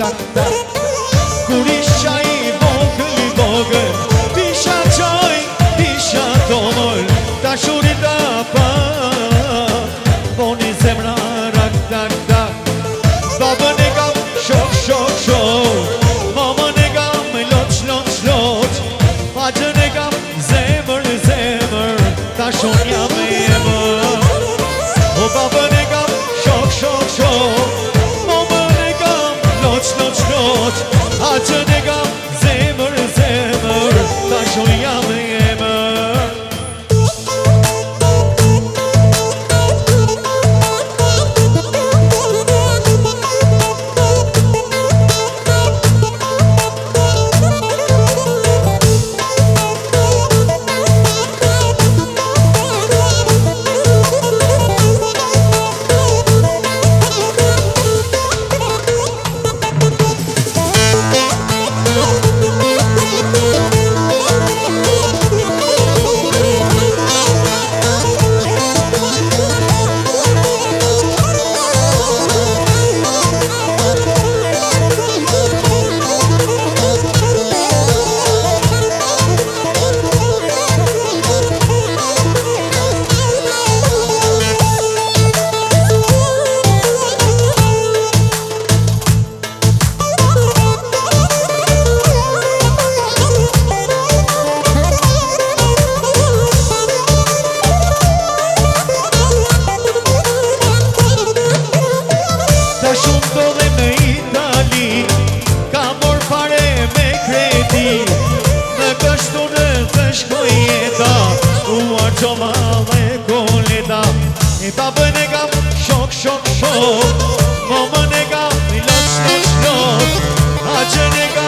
tak tak. Kur isha I vogël, pisha qaj, pisha domël, dashurin da pa, poni zemra rak tak tak. Babën e kam shok shok shok, mamën e kam loq loq loq, pagjën e kam zemër zemër, tashon jam e emër. O babën e kam shok shok shok, mamën e kam loq loq loq, pagjën e kam zemër zemër, tashon jam e emër. Babën e kam shok shok shok, mamën e kam loq loq loq, pagjën e kam